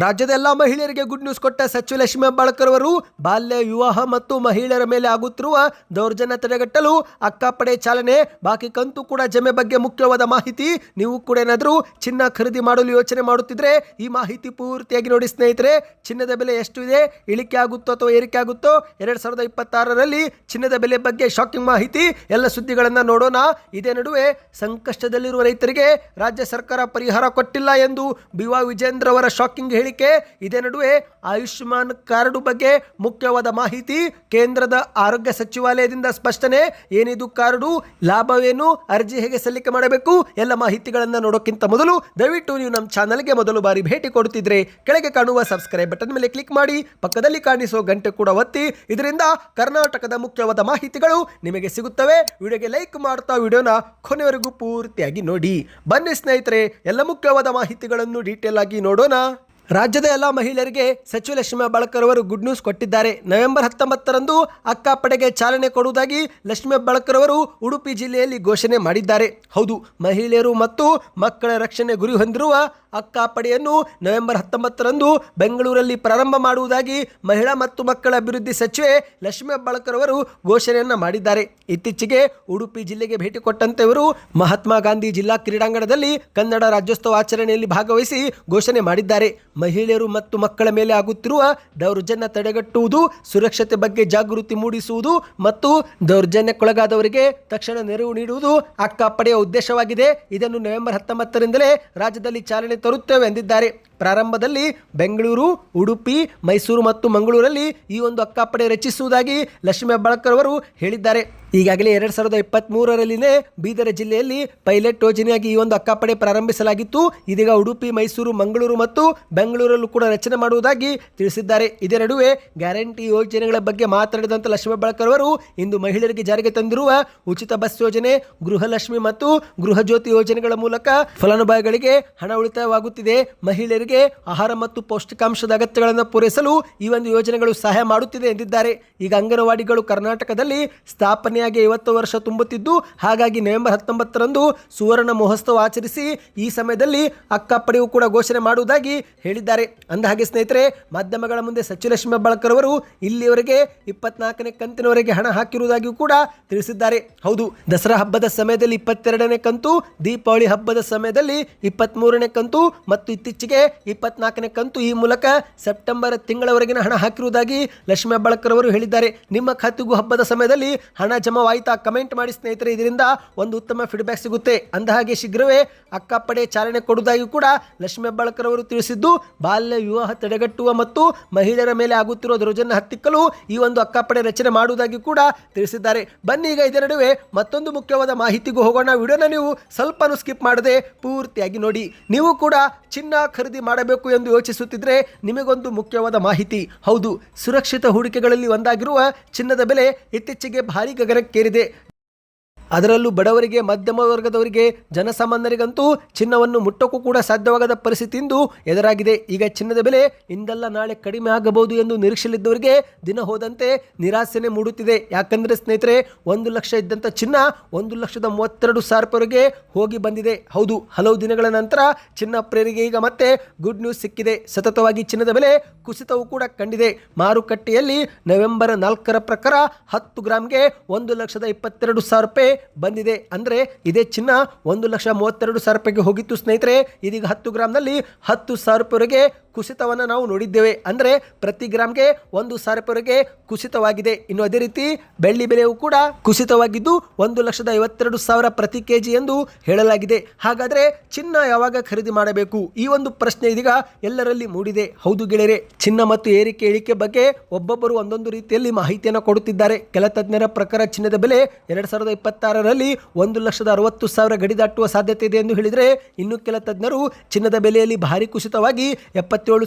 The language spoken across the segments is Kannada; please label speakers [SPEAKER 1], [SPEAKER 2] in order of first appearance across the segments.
[SPEAKER 1] ರಾಜ್ಯದ ಎಲ್ಲ ಮಹಿಳೆಯರಿಗೆ ಗುಡ್ ನ್ಯೂಸ್ ಕೊಟ್ಟ ಸಚಿವ ಲಕ್ಷ್ಮೀ ಹೆಬ್ಬಾಳ್ಕರ್ ಅವರು ಬಾಲ್ಯ ವಿವಾಹ ಮತ್ತು ಮಹಿಳೆಯರ ಮೇಲೆ ಆಗುತ್ತಿರುವ ದೌರ್ಜನ್ಯ ತಡೆಗಟ್ಟಲು ಅಕ್ಕಾಪಡೆ ಚಾಲನೆ, ಬಾಕಿ ಕಂತು ಕೂಡ ಜಮೆ ಬಗ್ಗೆ ಮುಖ್ಯವಾದ ಮಾಹಿತಿ. ನೀವು ಕೂಡ ಏನಾದರೂ ಚಿನ್ನ ಖರೀದಿ ಮಾಡಲು ಯೋಚನೆ ಮಾಡುತ್ತಿದ್ರೆ ಈ ಮಾಹಿತಿ ಪೂರ್ತಿಯಾಗಿ ನೋಡಿ ಸ್ನೇಹಿತರೆ. ಚಿನ್ನದ ಬೆಲೆ ಎಷ್ಟು ಇದೆ, ಇಳಿಕೆ ಆಗುತ್ತೋ ಅಥವಾ ಏರಿಕೆ ಆಗುತ್ತೋ, 2026ರಲ್ಲಿ ಚಿನ್ನದ ಬೆಲೆ ಬಗ್ಗೆ ಶಾಕಿಂಗ್ ಮಾಹಿತಿ, ಎಲ್ಲ ಸುದ್ದಿಗಳನ್ನು ನೋಡೋಣ. ಇದೇ ನಡುವೆ ಸಂಕಷ್ಟದಲ್ಲಿರುವ ರೈತರಿಗೆ ರಾಜ್ಯ ಸರ್ಕಾರ ಪರಿಹಾರ ಕೊಟ್ಟಿಲ್ಲ ಎಂದು BY ವಿಜೇಂದ್ರ ಅವರ ಶಾಕಿಂಗ್ ಹೇಳಿಕೆ. ಇದೇ ನಡುವೆ ಆಯುಷ್ಮಾನ್ ಕಾರ್ಡ್ ಬಗ್ಗೆ ಮುಖ್ಯವಾದ ಮಾಹಿತಿ, ಕೇಂದ್ರದ ಆರೋಗ್ಯ ಸಚಿವಾಲಯದಿಂದ ಸ್ಪಷ್ಟನೆ. ಏನಿದು ಕಾರ್ಡು, ಲಾಭವೇನು, ಅರ್ಜಿ ಹೇಗೆ ಸಲ್ಲಿಕೆ ಮಾಡಬೇಕು, ಎಲ್ಲ ಮಾಹಿತಿಗಳನ್ನು ನೋಡೋಕ್ಕಿಂತ ಮೊದಲು ದಯವಿಟ್ಟು ನೀವು ನಮ್ಮ ಚಾನಲ್ಗೆ ಮೊದಲು ಬಾರಿ ಭೇಟಿ ಕೊಡುತ್ತಿದ್ರೆ ಕೆಳಗೆ ಕಾಣುವ ಸಬ್ಸ್ಕ್ರೈಬ್ ಬಟನ್ ಮೇಲೆ ಕ್ಲಿಕ್ ಮಾಡಿ, ಪಕ್ಕದಲ್ಲಿ ಕಾಣಿಸುವ ಗಂಟೆ ಕೂಡ ಒತ್ತಿ. ಇದರಿಂದ ಕರ್ನಾಟಕದ ಮುಖ್ಯವಾದ ಮಾಹಿತಿಗಳು ನಿಮಗೆ ಸಿಗುತ್ತವೆ. ವಿಡಿಯೋಗೆ ಲೈಕ್ ಮಾಡ್ತಾ ವಿಡಿಯೋನ ಕೊನೆವರೆಗೂ ಪೂರ್ತಿಯಾಗಿ ನೋಡಿ. ಬನ್ನಿ ಸ್ನೇಹಿತರೆ, ಎಲ್ಲ ಮುಖ್ಯವಾದ ಮಾಹಿತಿಗಳನ್ನು ಡೀಟೇಲ್ ಆಗಿ ನೋಡೋಣ. ರಾಜ್ಯದ ಎಲ್ಲ ಮಹಿಳೆಯರಿಗೆ ಸಚಿವ ಲಕ್ಷ್ಮೀ ಹೆಬ್ಬಾಳ್ಕರ್ ಅವರು ಗುಡ್ ನ್ಯೂಸ್ ಕೊಟ್ಟಿದ್ದಾರೆ. ನವೆಂಬರ್ 19ರಂದು ಅಕ್ಕಾಪಡೆಗೆ ಚಾಲನೆ ಕೊಡುವುದಾಗಿ ಲಕ್ಷ್ಮೀ ಹೆಬ್ಬಾಳ್ಕರ್ ಅವರು ಉಡುಪಿ ಜಿಲ್ಲೆಯಲ್ಲಿ ಘೋಷಣೆ ಮಾಡಿದ್ದಾರೆ. ಹೌದು, ಮಹಿಳೆಯರು ಮತ್ತು ಮಕ್ಕಳ ರಕ್ಷಣೆ ಗುರಿ ಹೊಂದಿರುವ ಅಕ್ಕಾಪಡೆಯನ್ನು ನವೆಂಬರ್ 19ರಂದು ಬೆಂಗಳೂರಲ್ಲಿ ಪ್ರಾರಂಭ ಮಾಡುವುದಾಗಿ ಮಹಿಳಾ ಮತ್ತು ಮಕ್ಕಳ ಅಭಿವೃದ್ಧಿ ಸಚಿವೆ ಲಕ್ಷ್ಮೀ ಹೆಬ್ಬಾಳ್ಕರ್ ಅವರು ಘೋಷಣೆಯನ್ನು ಮಾಡಿದ್ದಾರೆ. ಇತ್ತೀಚೆಗೆ ಉಡುಪಿ ಜಿಲ್ಲೆಗೆ ಭೇಟಿ ಕೊಟ್ಟಂತೆ ಅವರು ಮಹಾತ್ಮ ಗಾಂಧಿ ಜಿಲ್ಲಾ ಕ್ರೀಡಾಂಗಣದಲ್ಲಿ ಕನ್ನಡ ರಾಜ್ಯೋತ್ಸವ ಆಚರಣೆಯಲ್ಲಿ ಭಾಗವಹಿಸಿ ಘೋಷಣೆ ಮಾಡಿದ್ದಾರೆ. ಮಹಿಳೆಯರು ಮತ್ತು ಮಕ್ಕಳ ಮೇಲೆ ಆಗುತ್ತಿರುವ ದೌರ್ಜನ್ಯ ತಡೆಗಟ್ಟುವುದು, ಸುರಕ್ಷತೆ ಬಗ್ಗೆ ಜಾಗೃತಿ ಮೂಡಿಸುವುದು ಮತ್ತು ದೌರ್ಜನ್ಯಕ್ಕೊಳಗಾದವರಿಗೆ ತಕ್ಷಣ ನೆರವು ನೀಡುವುದು ಅಕ್ಕಾಪಡೆಯ ಉದ್ದೇಶವಾಗಿದೆ. ಇದನ್ನು ನವೆಂಬರ್ 19ರಿಂದಲೇ ರಾಜ್ಯದಲ್ಲಿ ಚಾಲನೆ ತರುತ್ತೇವೆ ಎಂದಿದ್ದಾರೆ. ಪ್ರಾರಂಭದಲ್ಲಿ ಬೆಂಗಳೂರು, ಉಡುಪಿ, ಮೈಸೂರು ಮತ್ತು ಮಂಗಳೂರಲ್ಲಿ ಈ ಒಂದು ಅಕ್ಕಾಪಡೆ ರಚಿಸುವುದಾಗಿ ಲಕ್ಷ್ಮೀ ಹೆಬ್ಬಾಳ್ಕರ್ ಅವರು ಹೇಳಿದ್ದಾರೆ. ಈಗಾಗಲೇ 2023ರಲ್ಲಿನೇ ಬೀದರ್ ಜಿಲ್ಲೆಯಲ್ಲಿ ಪೈಲಟ್ ಯೋಜನೆಯಾಗಿ ಈ ಒಂದು ಅಕ್ಕಾಪಡೆ ಪ್ರಾರಂಭಿಸಲಾಗಿತ್ತು. ಇದೀಗ ಉಡುಪಿ, ಮೈಸೂರು, ಮಂಗಳೂರು ಮತ್ತು ಬೆಂಗಳೂರಲ್ಲೂ ಕೂಡ ರಚನೆ ಮಾಡುವುದಾಗಿ ತಿಳಿಸಿದ್ದಾರೆ. ಇದೇ ನಡುವೆ ಗ್ಯಾರಂಟಿ ಯೋಜನೆಗಳ ಬಗ್ಗೆ ಮಾತನಾಡಿದಂಥ ಲಕ್ಷ್ಮೀ ಹೆಬ್ಬಾಳ್ಕರ್ ಅವರು ಇಂದು ಮಹಿಳೆಯರಿಗೆ ಜಾರಿಗೆ ತಂದಿರುವ ಉಚಿತ ಬಸ್ ಯೋಜನೆ, ಗೃಹಲಕ್ಷ್ಮಿ ಮತ್ತು ಗೃಹ ಜ್ಯೋತಿ ಯೋಜನೆಗಳ ಮೂಲಕ ಫಲಾನುಭವಿಗಳಿಗೆ ಹಣ ಉಳಿತಾಯವಾಗುತ್ತಿದೆ. ಮಹಿಳೆಯರಿಗೆ ಆಹಾರ ಮತ್ತು ಪೌಷ್ಟಿಕಾಂಶದ ಅಗತ್ಯಗಳನ್ನು ಪೂರೈಸಲು ಈ ಒಂದು ಯೋಜನೆಗಳು ಸಹಾಯ ಮಾಡುತ್ತಿದೆ ಎಂದಿದ್ದಾರೆ. ಈಗ ಅಂಗನವಾಡಿಗಳು ಕರ್ನಾಟಕದಲ್ಲಿ ಸ್ಥಾಪನೆಯಾಗಿ 50 ವರ್ಷ ತುಂಬುತ್ತಿದ್ದು, ಹಾಗಾಗಿ ನವೆಂಬರ್ 19ರಂದು ಸುವರ್ಣ ಮಹೋತ್ಸವ ಆಚರಿಸಿ ಈ ಸಮಯದಲ್ಲಿ ಅಕ್ಕಾಪಡೆಯು ಕೂಡ ಘೋಷಣೆ ಮಾಡುವುದಾಗಿ ಹೇಳಿದ್ದಾರೆ. ಅಂದಹಾಗೆ ಸ್ನೇಹಿತರೆ, ಮಾಧ್ಯಮಗಳ ಮುಂದೆ ಸಚಿವ ಲಕ್ಷ್ಮೀ ಹೆಬ್ಬಾಳ್ಕರ್ ಅವರು ಇಲ್ಲಿಯವರೆಗೆ 24ನೇ ಕಂತಿನವರೆಗೆ ಹಣ ಹಾಕಿರುವುದಾಗಿಯೂ ಕೂಡ ತಿಳಿಸಿದ್ದಾರೆ. ಹೌದು, ದಸರಾ ಹಬ್ಬದ ಸಮಯದಲ್ಲಿ 22ನೇ ಕಂತು, ದೀಪಾವಳಿ ಹಬ್ಬದ ಸಮಯದಲ್ಲಿ 23ನೇ ಕಂತು ಮತ್ತು ಇತ್ತೀಚೆಗೆ 24ನೇ ಕಂತು, ಈ ಮೂಲಕ ಸೆಪ್ಟೆಂಬರ್ ತಿಂಗಳವರೆಗಿನ ಹಣ ಹಾಕಿರುವುದಾಗಿ ಲಕ್ಷ್ಮೀ ಹೆಬ್ಬಾಳ್ಕರ್ ಅವರು ಹೇಳಿದ್ದಾರೆ. ನಿಮ್ಮ ಖಾತೆಗೂ ಹಬ್ಬದ ಸಮಯದಲ್ಲಿ ಹಣ ಜಮಾವಾಯಿತಾ? ಕಮೆಂಟ್ ಮಾಡಿ ಸ್ನೇಹಿತರೆ, ಇದರಿಂದ ಒಂದು ಉತ್ತಮ ಫೀಡ್ಬ್ಯಾಕ್ ಸಿಗುತ್ತೆ. ಅಂದಹಾಗೆ ಶೀಘ್ರವೇ ಅಕ್ಕಾಪಡೆ ಚಾಲನೆ ಕೊಡುವುದಾಗಿ ಕೂಡ ಲಕ್ಷ್ಮೀ ಹೆಬ್ಬಾಳ್ಕರ್ ಅವರು ತಿಳಿಸಿದ್ದು, ಬಾಲ್ಯ ವಿವಾಹ ತಡೆಗಟ್ಟುವ ಮತ್ತು ಮಹಿಳೆಯರ ಮೇಲೆ ಆಗುತ್ತಿರುವ ದೌರ್ಜನ್ಯ ಹತ್ತಿಕ್ಕಲು ಈ ಒಂದು ಅಕ್ಕಾಪಡೆ ರಚನೆ ಮಾಡುವುದಾಗಿ ಕೂಡ ತಿಳಿಸಿದ್ದಾರೆ. ಬನ್ನಿ ಈಗ ಇದರ ನಡುವೆ ಮತ್ತೊಂದು ಮುಖ್ಯವಾದ ಮಾಹಿತಿಗೂ ಹೋಗೋಣ. ವಿಡಿಯೋನ ನೀವು ಸ್ವಲ್ಪನೂ ಸ್ಕಿಪ್ ಮಾಡದೆ ಪೂರ್ತಿಯಾಗಿ ನೋಡಿ. ನೀವು ಕೂಡ ಚಿನ್ನ ಖರೀದಿ ಮಾಡಬೇಕು ಎಂದು ಯೋಚಿಸುತ್ತಿದ್ರೆ ನಿಮಗೊಂದು ಮುಖ್ಯವಾದ ಮಾಹಿತಿ. ಹೌದು, ಸುರಕ್ಷಿತ ಹೂಡಿಕೆಗಳಲ್ಲಿ ಒಂದಾಗಿರುವ ಚಿನ್ನದ ಬೆಲೆ ಇತ್ತೀಚೆಗೆ ಭಾರಿ ಗಗನಕ್ಕೇರಿದೆ. ಅದರಲ್ಲೂ ಬಡವರಿಗೆ, ಮಧ್ಯಮ ವರ್ಗದವರಿಗೆ, ಜನಸಾಮಾನ್ಯರಿಗಂತೂ ಚಿನ್ನವನ್ನು ಮುಟ್ಟಕ್ಕೂ ಕೂಡ ಸಾಧ್ಯವಾಗದ ಪರಿಸ್ಥಿತಿ ಇಂದು ಎದುರಾಗಿದೆ. ಈಗ ಚಿನ್ನದ ಬೆಲೆ ಇಂದಲ್ಲ ನಾಳೆ ಕಡಿಮೆ ಆಗಬಹುದು ಎಂದು ನಿರೀಕ್ಷೆಯಲ್ಲಿದ್ದವರಿಗೆ ದಿನ ಹೋದಂತೆ ನಿರಾಸೆನೆ ಮೂಡುತ್ತಿದೆ. ಯಾಕಂದರೆ ಸ್ನೇಹಿತರೆ, 1 ಲಕ್ಷ ಇದ್ದಂಥ ಚಿನ್ನ 1,32,000 ಹೋಗಿ ಬಂದಿದೆ. ಹೌದು, ಹಲವು ದಿನಗಳ ನಂತರ ಚಿನ್ನ ಪ್ರಿಯರಿಗೆ ಈಗ ಮತ್ತೆ ಗುಡ್ ನ್ಯೂಸ್ ಸಿಕ್ಕಿದೆ. ಸತತವಾಗಿ ಚಿನ್ನದ ಬೆಲೆ ಕುಸಿತವೂ ಕೂಡ ಕಂಡಿದೆ. ಮಾರುಕಟ್ಟೆಯಲ್ಲಿ ನವೆಂಬರ್ 4ರ ಪ್ರಕಾರ 10 ಗ್ರಾಮ್ಗೆ 1,22,000 ಬಂದಿದೆ. ಅಂದರೆ ಇದೇ ಚಿನ್ನ 1,32,000 ಹೋಗಿತ್ತು ಸ್ನೇಹಿತರೆ. ಇದೀಗ 10 ಗ್ರಾಮ್ನಲ್ಲಿ 10,000 ಕುಸಿತವನ್ನು ನಾವು ನೋಡಿದ್ದೇವೆ. ಅಂದರೆ ಪ್ರತಿ ಗ್ರಾಮ್ಗೆ 1,000 ಕುಸಿತವಾಗಿದೆ. ಇನ್ನು ಅದೇ ರೀತಿ ಬೆಳ್ಳಿ ಬೆಲೆಯೂ ಕೂಡ ಕುಸಿತವಾಗಿದ್ದು 1,52,000 ಪ್ರತಿ ಕೆಜಿ ಎಂದು ಹೇಳಲಾಗಿದೆ. ಹಾಗಾದರೆ ಚಿನ್ನ ಯಾವಾಗ ಖರೀದಿ ಮಾಡಬೇಕು? ಈ ಒಂದು ಪ್ರಶ್ನೆ ಇದೀಗ ಎಲ್ಲರಲ್ಲಿ ಮೂಡಿದೆ. ಹೌದು ಗೆಳೆಯರೆ, ಚಿನ್ನ ಮತ್ತು ಏರಿಕೆ ಇಳಿಕೆ ಬಗ್ಗೆ ಒಬ್ಬೊಬ್ಬರು ಒಂದೊಂದು ರೀತಿಯಲ್ಲಿ ಮಾಹಿತಿಯನ್ನು ಕೊಡುತ್ತಿದ್ದಾರೆ. ಕೆಲ ತಜ್ಞರ ಪ್ರಕಾರ ಚಿನ್ನದ ಬೆಲೆ 2026ರಲ್ಲಿ 1,60,000 ಗಡಿ ದಾಟುವ ಸಾಧ್ಯತೆ ಇದೆ ಎಂದು ಹೇಳಿದರೆ, ಇನ್ನು ಕೆಲ ತಜ್ಞರು ಚಿನ್ನದ ಬೆಲೆಯಲ್ಲಿ ಭಾರಿ ಕುಸಿತವಾಗಿ 77,000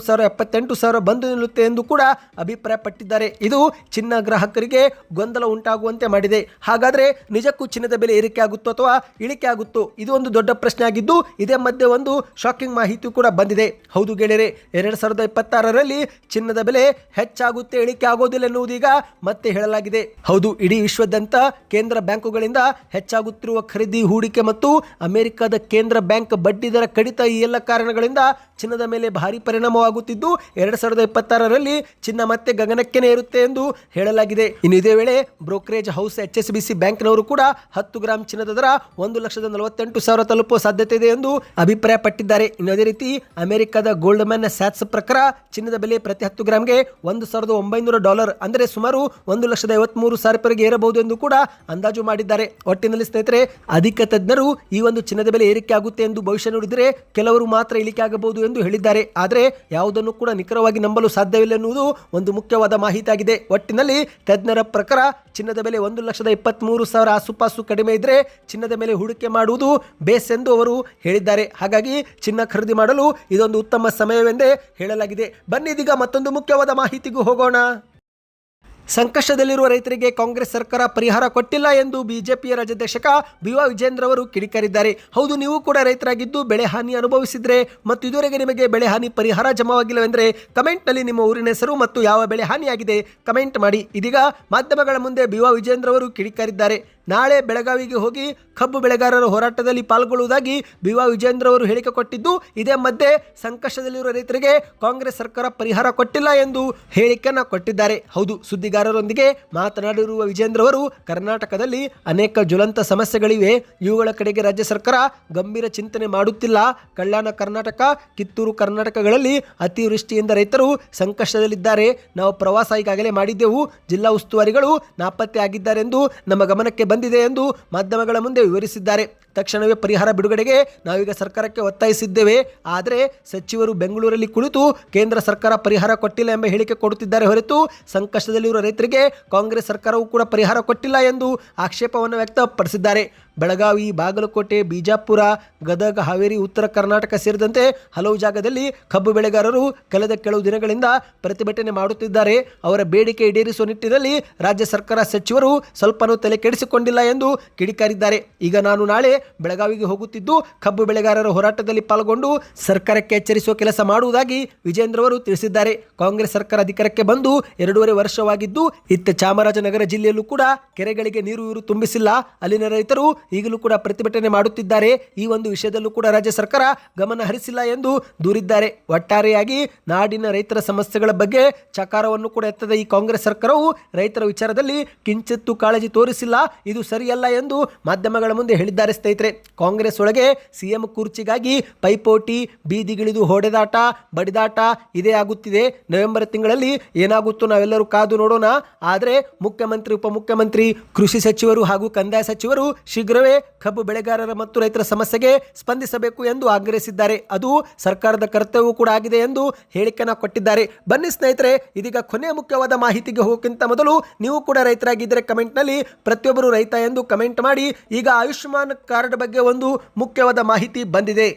[SPEAKER 1] 78,000 ಬಂದು ನಿಲ್ಲುತ್ತೆ ಎಂದು ಕೂಡ ಅಭಿಪ್ರಾಯಪಟ್ಟಿದ್ದಾರೆ. ಇದು ಚಿನ್ನ ಗ್ರಾಹಕರಿಗೆ ಗೊಂದಲ ಉಂಟಾಗುವಂತೆ ಮಾಡಿದೆ. ಹಾಗಾದರೆ ನಿಜಕ್ಕೂ ಚಿನ್ನದ ಬೆಲೆ ಏರಿಕೆ ಆಗುತ್ತೋ ಅಥವಾ ಇಳಿಕೆ ಆಗುತ್ತೋ? ಇದು ಒಂದು ದೊಡ್ಡ ಪ್ರಶ್ನೆ ಆಗಿದ್ದು, ಇದೇ ಮಧ್ಯೆ ಒಂದು ಶಾಕಿಂಗ್ ಮಾಹಿತಿ ಕೂಡ ಬಂದಿದೆ. ಹೌದು ಗೆಳೆಯರೆ, 2026ರಲ್ಲಿ ಚಿನ್ನದ ಬೆಲೆ ಹೆಚ್ಚಾಗುತ್ತೆ, ಇಳಿಕೆ ಆಗೋದಿಲ್ಲ ಎನ್ನುವುದೀಗ ಮತ್ತೆ ಹೇಳಲಾಗಿದೆ. ಹೌದು, ಇಡೀ ವಿಶ್ವದಂತ ಕೇಂದ್ರ ಬ್ಯಾಂಕುಗಳಿಂದ ಹೆಚ್ಚಾಗುತ್ತಿರುವ ಖರೀದಿ, ಹೂಡಿಕೆ ಮತ್ತು ಅಮೆರಿಕದ ಕೇಂದ್ರ ಬ್ಯಾಂಕ್ ಬಡ್ಡಿ ದರ ಕಡಿತ, ಈ ಎಲ್ಲ ಕಾರಣಗಳಿಂದ ಚಿನ್ನದ ಮೇಲೆ ಭಾರಿ ಪರಿಣಾಮ ಪರಿಣಾಮವಾಗುತ್ತಿದ್ದು 2026ರಲ್ಲಿ ಚಿನ್ನ ಮತ್ತೆ ಗಗನಕ್ಕೇನೆ ಇರುತ್ತೆ ಎಂದು ಹೇಳಲಾಗಿದೆ. ಇನ್ನು ಇದೇ ವೇಳೆ ಬ್ರೋಕರೇಜ್ ಹೌಸ್ HSBC ಬ್ಯಾಂಕ್ನವರು ಕೂಡ 10 ಗ್ರಾಂ ಚಿನ್ನದ ದರ 1,48,000 ತಲುಪುವ ಸಾಧ್ಯತೆ ಇದೆ ಎಂದು ಅಭಿಪ್ರಾಯಪಟ್ಟಿದ್ದಾರೆ. ಇನ್ನು ಅದೇ ರೀತಿ ಅಮೆರಿಕದ ಗೋಲ್ಡ್ಮನ್ ಸ್ಯಾಟ್ಸ್ ಪ್ರಕಾರ ಚಿನ್ನದ ಬೆಲೆ ಪ್ರತಿ 10 ಗ್ರಾಂಗೆ $1,900 ಅಂದರೆ ಸುಮಾರು 1,53,000 ಏರಬಹುದು ಎಂದು ಕೂಡ ಅಂದಾಜು ಮಾಡಿದ್ದಾರೆ. ಒಟ್ಟಿನಲ್ಲಿ ಸ್ನೇಹಿತರೆ, ಅಧಿಕ ತಜ್ಞರು ಈ ಒಂದು ಚಿನ್ನದ ಬೆಲೆ ಏರಿಕೆ ಆಗುತ್ತೆ ಎಂದು ಭವಿಷ್ಯ ನುಡಿದರೆ ಕೆಲವರು ಮಾತ್ರ ಇಳಿಕೆ ಆಗಬಹುದು ಎಂದು ಹೇಳಿದ್ದಾರೆ. ಆದರೆ ಯಾವುದನ್ನು ಕೂಡ ನಿಖರವಾಗಿ ನಂಬಲು ಸಾಧ್ಯವಿಲ್ಲ ಎನ್ನುವುದು ಒಂದು ಮುಖ್ಯವಾದ ಮಾಹಿತಿ ಆಗಿದೆ. ಒಟ್ಟಿನಲ್ಲಿ ತಜ್ಞರ ಪ್ರಕಾರ ಚಿನ್ನದ ಬೆಲೆ 1,23,000 ಆಸುಪಾಸು ಕಡಿಮೆ ಇದ್ರೆ ಚಿನ್ನದ ಮೇಲೆ ಹೂಡಿಕೆ ಮಾಡುವುದು ಬೇಸ್ ಎಂದು ಅವರು ಹೇಳಿದ್ದಾರೆ. ಹಾಗಾಗಿ ಚಿನ್ನ ಖರೀದಿ ಮಾಡಲು ಇದೊಂದು ಉತ್ತಮ ಸಮಯವೆಂದೇ ಹೇಳಲಾಗಿದೆ. ಬನ್ನಿ ಇದೀಗ ಮತ್ತೊಂದು ಮುಖ್ಯವಾದ ಮಾಹಿತಿಗೂ ಹೋಗೋಣ. ಸಂಕಷ್ಟದಲ್ಲಿರುವ ರೈತರಿಗೆ ಕಾಂಗ್ರೆಸ್ ಸರ್ಕಾರ ಪರಿಹಾರ ಕೊಟ್ಟಿಲ್ಲ ಎಂದು ಬಿಜೆಪಿಯ ರಾಜ್ಯಾಧ್ಯಕ್ಷ BY ವಿಜೇಂದ್ರ ಅವರು ಕಿಡಿಕಾರಿದ್ದಾರೆ. ಹೌದು, ನೀವು ಕೂಡ ರೈತರಾಗಿದ್ದು ಬೆಳೆ ಹಾನಿ ಅನುಭವಿಸಿದ್ರೆ ಮತ್ತು ಇದುವರೆಗೆ ನಿಮಗೆ ಬೆಳೆ ಹಾನಿ ಪರಿಹಾರ ಜಮಾವಾಗಿಲ್ಲವೆಂದರೆ ಕಮೆಂಟ್ನಲ್ಲಿ ನಿಮ್ಮ ಊರಿನ ಹೆಸರು ಮತ್ತು ಯಾವ ಬೆಳೆ ಹಾನಿಯಾಗಿದೆ ಕಮೆಂಟ್ ಮಾಡಿ. ಇದೀಗ ಮಾಧ್ಯಮಗಳ ಮುಂದೆ BY ವಿಜೇಂದ್ರ ಅವರು ಕಿಡಿಕಾರಿದ್ದಾರೆ. ನಾಳೆ ಬೆಳಗಾವಿಗೆ ಹೋಗಿ ಕಬ್ಬು ಬೆಳೆಗಾರರ ಹೋರಾಟದಲ್ಲಿ ಪಾಲ್ಗೊಳ್ಳುವುದಾಗಿ BY ವಿಜೇಂದ್ರ ಅವರು ಹೇಳಿಕೆ ಕೊಟ್ಟಿದ್ದು, ಇದೇ ಮಧ್ಯೆ ಸಂಕಷ್ಟದಲ್ಲಿರುವ ರೈತರಿಗೆ ಕಾಂಗ್ರೆಸ್ ಸರ್ಕಾರ ಪರಿಹಾರ ಕೊಟ್ಟಿಲ್ಲ ಎಂದು ಹೇಳಿಕೆಯನ್ನು ಕೊಟ್ಟಿದ್ದಾರೆ. ಹೌದು, ಸುದ್ದಿಗಾರರೊಂದಿಗೆ ಮಾತನಾಡಿರುವ ವಿಜೇಂದ್ರ ಅವರು ಕರ್ನಾಟಕದಲ್ಲಿ ಅನೇಕ ಜ್ವಲಂತ ಸಮಸ್ಯೆಗಳಿವೆ, ಇವುಗಳ ಕಡೆಗೆ ರಾಜ್ಯ ಸರ್ಕಾರ ಗಂಭೀರ ಚಿಂತನೆ ಮಾಡುತ್ತಿಲ್ಲ. ಕಲ್ಯಾಣ ಕರ್ನಾಟಕ, ಕಿತ್ತೂರು ಕರ್ನಾಟಕಗಳಲ್ಲಿ ಅತಿವೃಷ್ಟಿಯಿಂದ ರೈತರು ಸಂಕಷ್ಟದಲ್ಲಿದ್ದಾರೆ. ನಾವು ಪ್ರವಾಸ ಈಗಾಗಲೇ ಮಾಡಿದ್ದೆವು. ಜಿಲ್ಲಾ ಉಸ್ತುವಾರಿಗಳು ನಾಪತ್ತೆ ಆಗಿದ್ದಾರೆಂದು ನಮ್ಮ ಗಮನಕ್ಕೆ ಬಂದಿದೆ ಎಂದು ಮಾಧ್ಯಮಗಳ ಮುಂದೆ ವಿವರಿಸಿದ್ದಾರೆ. ತಕ್ಷಣವೇ ಪರಿಹಾರ ಬಿಡುಗಡೆಗೆ ನಾವೀಗ ಸರ್ಕಾರಕ್ಕೆ ಒತ್ತಾಯಿಸಿದ್ದೇವೆ. ಆದರೆ ಸಚಿವರು ಬೆಂಗಳೂರಲ್ಲಿ ಕುಳಿತು ಕೇಂದ್ರ ಸರ್ಕಾರ ಪರಿಹಾರ ಕೊಟ್ಟಿಲ್ಲ ಎಂಬ ಹೇಳಿಕೆ ಕೊಡುತ್ತಿದ್ದಾರೆ ಹೊರತು ಸಂಕಷ್ಟದಲ್ಲಿರುವ ರೈತರಿಗೆ ಕಾಂಗ್ರೆಸ್ ಸರ್ಕಾರವು ಕೂಡ ಪರಿಹಾರ ಕೊಟ್ಟಿಲ್ಲ ಎಂದು ಆಕ್ಷೇಪವನ್ನು ವ್ಯಕ್ತಪಡಿಸಿದ್ದಾರೆ. ಬೆಳಗಾವಿ, ಬಾಗಲಕೋಟೆ, ಬಿಜಾಪುರ, ಗದಗ, ಹಾವೇರಿ, ಉತ್ತರ ಕರ್ನಾಟಕ ಸೇರಿದಂತೆ ಹಲವು ಜಾಗದಲ್ಲಿ ಕಬ್ಬು ಬೆಳೆಗಾರರು ಕಳೆದ ಕೆಲವು ದಿನಗಳಿಂದ ಪ್ರತಿಭಟನೆ ಮಾಡುತ್ತಿದ್ದಾರೆ. ಅವರ ಬೇಡಿಕೆ ಈಡೇರಿಸುವ ನಿಟ್ಟಿನಲ್ಲಿ ರಾಜ್ಯ ಸರ್ಕಾರ ಸಚಿವರು ಸ್ವಲ್ಪನೂ ತಲೆ ಕೆಡಿಸಿಕೊಂಡಿಲ್ಲ ಎಂದು ಕಿಡಿಕಾರಿದ್ದಾರೆ. ಈಗ ನಾನು ನಾಳೆ ಬೆಳಗಾವಿಗೆ ಹೋಗುತ್ತಿದ್ದು ಕಬ್ಬು ಬೆಳೆಗಾರರ ಹೋರಾಟದಲ್ಲಿ ಪಾಲ್ಗೊಂಡು ಸರ್ಕಾರಕ್ಕೆ ಎಚ್ಚರಿಸುವ ಕೆಲಸ ಮಾಡುವುದಾಗಿ ವಿಜೇಂದ್ರ ಅವರು ತಿಳಿಸಿದ್ದಾರೆ. ಕಾಂಗ್ರೆಸ್ ಸರ್ಕಾರ ಅಧಿಕಾರಕ್ಕೆ ಬಂದು 2.5 ವರ್ಷವಾಗಿದ್ದು ಇತ್ತ ಚಾಮರಾಜನಗರ ಜಿಲ್ಲೆಯಲ್ಲೂ ಕೂಡ ಕೆರೆಗಳಿಗೆ ನೀರು ತುಂಬಿಸಿಲ್ಲ. ಅಲ್ಲಿನ ರೈತರು ಈಗಲೂ ಕೂಡ ಪ್ರತಿಭಟನೆ ಮಾಡುತ್ತಿದ್ದಾರೆ. ಈ ಒಂದು ವಿಷಯದಲ್ಲೂ ಕೂಡ ರಾಜ್ಯ ಸರ್ಕಾರ ಗಮನ ಹರಿಸಿಲ್ಲ ಎಂದು ದೂರಿದ್ದಾರೆ. ಒಟ್ಟಾರೆಯಾಗಿ ನಾಡಿನ ರೈತರ ಸಮಸ್ಯೆಗಳ ಬಗ್ಗೆ ಚಕಾರವನ್ನು ಕೂಡ ಎತ್ತದ ಈ ಕಾಂಗ್ರೆಸ್ ಸರ್ಕಾರವು ರೈತರ ವಿಚಾರದಲ್ಲಿ ಕಿಂಚಿತ್ತೂ ಕಾಳಜಿ ತೋರಿಸಿಲ್ಲ. ಇದು ಸರಿಯಲ್ಲ ಎಂದು ಮಾಧ್ಯಮಗಳ ಮುಂದೆ ಹೇಳಿದ್ದಾರೆ. ಸ್ನೇಹಿತರೆ, ಕಾಂಗ್ರೆಸ್ ಒಳಗೆ ಸಿಎಂ ಕುರ್ಚಿಗಾಗಿ ಪೈಪೋಟಿ, ಬೀದಿಗಿಳಿದು ಹೊಡೆದಾಟ, ಬಡಿದಾಟ ಇದೇ ಆಗುತ್ತಿದೆ. ನವೆಂಬರ್ ತಿಂಗಳಲ್ಲಿ ಏನಾಗುತ್ತೋ ನಾವೆಲ್ಲರೂ ಕಾದು ನೋಡೋಣ. ಆದರೆ ಮುಖ್ಯಮಂತ್ರಿ, ಉಪಮುಖ್ಯಮಂತ್ರಿ, ಕೃಷಿ ಸಚಿವರು ಹಾಗೂ ಕಂದಾಯ ಸಚಿವರು ಶೀಘ್ರವೇ ಕಬ್ಬು ಬೆಳೆಗಾರರ ಮತ್ತು ರೈತರ ಸಮಸ್ಯೆಗೆ ಸ್ಪಂದಿಸಬೇಕು ಎಂದು ಆಗ್ರಹಿಸಿದ್ದಾರೆ. ಅದು ಸರ್ಕಾರದ ಕರ್ತವ್ಯವೂ ಕೂಡ ಆಗಿದೆ ಎಂದು ಹೇಳಿಕೆಯನ್ನು ಕೊಟ್ಟಿದ್ದಾರೆ. ಬನ್ನಿ ಸ್ನೇಹಿತರೆ, ಇದೀಗ ಕೊನೆಯ ಮುಖ್ಯವಾದ ಮಾಹಿತಿಗೆ ಹೋಗೋಕ್ಕಿಂತ ಮೊದಲು ನೀವು ಕೂಡ ರೈತರಾಗಿದ್ದರೆ ಕಮೆಂಟ್ನಲ್ಲಿ ಪ್ರತಿಯೊಬ್ಬರು ರೈತ ಎಂದು ಕಮೆಂಟ್ ಮಾಡಿ. ಈಗ ಆಯುಷ್ಮಾನ್ ಕಾರ್ಡ್ ಬಗ್ಗೆ ಒಂದು ಮುಖ್ಯವಾದ ಮಾಹಿತಿ ಬಂದಿದೆ.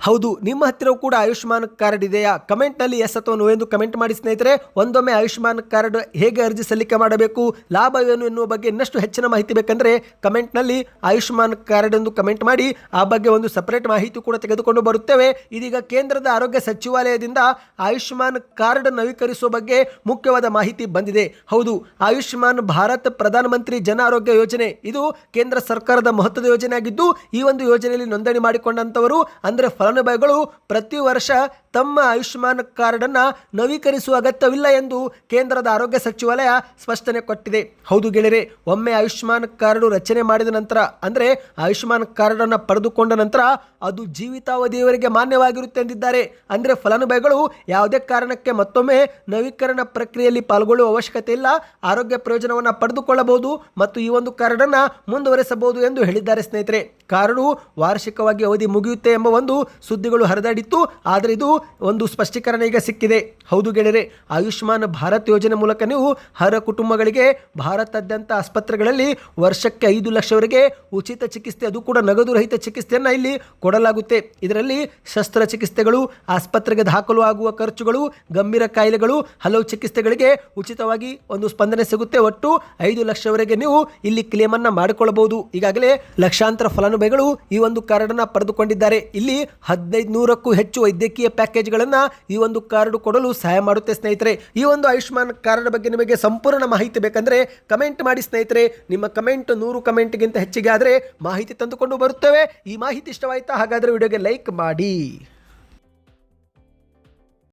[SPEAKER 1] ಹೌದು, ನಿಮ್ಮ ಹತ್ತಿರವೂ ಕೂಡ ಆಯುಷ್ಮಾನ್ ಕಾರ್ಡ್ ಇದೆಯಾ? ಕಮೆಂಟ್ನಲ್ಲಿ ಎಸ್ ಅಥವಾ ನೋ ಎಂದು ಕಮೆಂಟ್ ಮಾಡಿ ಸ್ನೇಹಿತರೆ. ಒಂದೊಮ್ಮೆ ಆಯುಷ್ಮಾನ್ ಕಾರ್ಡ್ ಹೇಗೆ ಅರ್ಜಿ ಸಲ್ಲಿಕೆ ಮಾಡಬೇಕು, ಲಾಭವೇನು ಎನ್ನುವ ಬಗ್ಗೆ ಇನ್ನಷ್ಟು ಹೆಚ್ಚಿನ ಮಾಹಿತಿ ಬೇಕಂದರೆ ಕಮೆಂಟ್ನಲ್ಲಿ ಆಯುಷ್ಮಾನ್ ಕಾರ್ಡ್ ಎಂದು ಕಮೆಂಟ್ ಮಾಡಿ. ಆ ಬಗ್ಗೆ ಒಂದು ಸಪರೇಟ್ ಮಾಹಿತಿ ಕೂಡ ತೆಗೆದುಕೊಂಡು ಬರುತ್ತೇವೆ. ಇದೀಗ ಕೇಂದ್ರದ ಆರೋಗ್ಯ ಸಚಿವಾಲಯದಿಂದ ಆಯುಷ್ಮಾನ್ ಕಾರ್ಡ್ ನವೀಕರಿಸುವ ಬಗ್ಗೆ ಮುಖ್ಯವಾದ ಮಾಹಿತಿ ಬಂದಿದೆ. ಹೌದು, ಆಯುಷ್ಮಾನ್ ಭಾರತ್ ಪ್ರಧಾನಮಂತ್ರಿ ಜನ ಆರೋಗ್ಯ ಯೋಜನೆ ಇದು ಕೇಂದ್ರ ಸರ್ಕಾರದ ಮಹತ್ವದ ಯೋಜನೆ ಆಗಿದ್ದು, ಈ ಒಂದು ಯೋಜನೆಯಲ್ಲಿ ನೋಂದಣಿ ಮಾಡಿಕೊಂಡಂತವರು ಅಂದರೆ ಫಲಾನುಭವಿಗಳು ಪ್ರತಿ ವರ್ಷ ತಮ್ಮ ಆಯುಷ್ಮಾನ್ ಕಾರ್ಡ್ ಅನ್ನು ನವೀಕರಿಸುವ ಅಗತ್ಯವಿಲ್ಲ ಎಂದು ಕೇಂದ್ರದ ಆರೋಗ್ಯ ಸಚಿವಾಲಯ ಸ್ಪಷ್ಟನೆ ಕೊಟ್ಟಿದೆ. ಹೌದು ಗೆಳೆಯರೆ, ಒಮ್ಮೆ ಆಯುಷ್ಮಾನ್ ಕಾರ್ಡ್ ರಚನೆ ಮಾಡಿದ ನಂತರ ಅಂದರೆ ಆಯುಷ್ಮಾನ್ ಕಾರ್ಡ್ ಅನ್ನು ಪಡೆದುಕೊಂಡ ನಂತರ ಅದು ಜೀವಿತಾವಧಿಯವರೆಗೆ ಮಾನ್ಯವಾಗಿರುತ್ತೆ ಎಂದಿದ್ದಾರೆ. ಅಂದರೆ ಫಲಾನುಭವಿಗಳು ಯಾವುದೇ ಕಾರಣಕ್ಕೆ ಮತ್ತೊಮ್ಮೆ ನವೀಕರಣ ಪ್ರಕ್ರಿಯೆಯಲ್ಲಿ ಪಾಲ್ಗೊಳ್ಳುವ ಅವಶ್ಯಕತೆ ಇಲ್ಲ. ಆರೋಗ್ಯ ಪ್ರಯೋಜನವನ್ನು ಪಡೆದುಕೊಳ್ಳಬಹುದು ಮತ್ತು ಈ ಒಂದು ಕಾರ್ಡ್ ಅನ್ನು ಮುಂದುವರೆಸಬಹುದು ಎಂದು ಹೇಳಿದ್ದಾರೆ. ಸ್ನೇಹಿತರೆ, ಕಾರ್ಡು ವಾರ್ಷಿಕವಾಗಿ ಅವಧಿ ಮುಗಿಯುತ್ತೆ ಎಂಬ ಒಂದು ಸುದ್ದಿಗಳು ಹರಿದಾಡಿತ್ತು. ಆದರೆ ಇದು ಒಂದು ಸ್ಪಷ್ಟೀಕರಣ ಈಗ ಸಿಕ್ಕಿದೆ. ಹೌದು ಗೆಳೆಯರೆ, ಆಯುಷ್ಮಾನ್ ಭಾರತ್ ಯೋಜನೆ ಮೂಲಕ ನೀವು ಅರ್ಹ ಕುಟುಂಬಗಳಿಗೆ ಭಾರತಾದ್ಯಂತ ಆಸ್ಪತ್ರೆಗಳಲ್ಲಿ ವರ್ಷಕ್ಕೆ 5 ಲಕ್ಷವರೆಗೆ ಉಚಿತ ಚಿಕಿತ್ಸೆ, ಅದು ಕೂಡ ನಗದು ರಹಿತ ಚಿಕಿತ್ಸೆಯನ್ನು ಇಲ್ಲಿ ಕೊಡಲಾಗುತ್ತೆ. ಇದರಲ್ಲಿ ಶಸ್ತ್ರಚಿಕಿತ್ಸೆಗಳು, ಆಸ್ಪತ್ರೆಗೆ ದಾಖಲು ಆಗುವ ಖರ್ಚುಗಳು, ಗಂಭೀರ ಕಾಯಿಲೆಗಳು, ಹಲವು ಚಿಕಿತ್ಸೆಗಳಿಗೆ ಉಚಿತವಾಗಿ ಒಂದು ಸ್ಪಂದನೆ ಸಿಗುತ್ತೆ. ಒಟ್ಟು 5 ಲಕ್ಷವರೆಗೆ ನೀವು ಇಲ್ಲಿ ಕ್ಲೇಮನ್ನು ಮಾಡಿಕೊಳ್ಳಬಹುದು. ಈಗಾಗಲೇ ಲಕ್ಷಾಂತರ ಫಲಾನುಭವಿಗಳು ಈ ಒಂದು ಕಾರ್ಡ್ ಅನ್ನು ಪಡೆದುಕೊಂಡಿದ್ದಾರೆ. ಇಲ್ಲಿ 1500ಕ್ಕೂ ಹೆಚ್ಚು ವೈದ್ಯಕೀಯ ಪ್ಯಾಕೇಜ್ಗಳನ್ನು ಈ ಒಂದು ಕಾರ್ಡ್ ಕೊಡಲು ಸಹಾಯ ಮಾಡುತ್ತೆ. ಸ್ನೇಹಿತರೆ, ಈ ಒಂದು ಆಯುಷ್ಮಾನ್ ಕಾರ್ಡ್ ಬಗ್ಗೆ ನಿಮಗೆ ಸಂಪೂರ್ಣ ಮಾಹಿತಿ ಬೇಕಂದ್ರೆ ಕಮೆಂಟ್ ಮಾಡಿ ಸ್ನೇಹಿತರೆ. ನಿಮ್ಮ ಕಮೆಂಟ್ 100 ಕಮೆಂಟ್ಗಿಂತ ಹೆಚ್ಚಿಗೆ ಆದರೆ ಮಾಹಿತಿ ತಂದುಕೊಂಡು ಬರುತ್ತೇವೆ. ಈ ಮಾಹಿತಿ ಇಷ್ಟವಾಯ್ತಾ? ಹಾಗಾದರೆ ವಿಡಿಯೋಗೆ ಲೈಕ್ ಮಾಡಿ.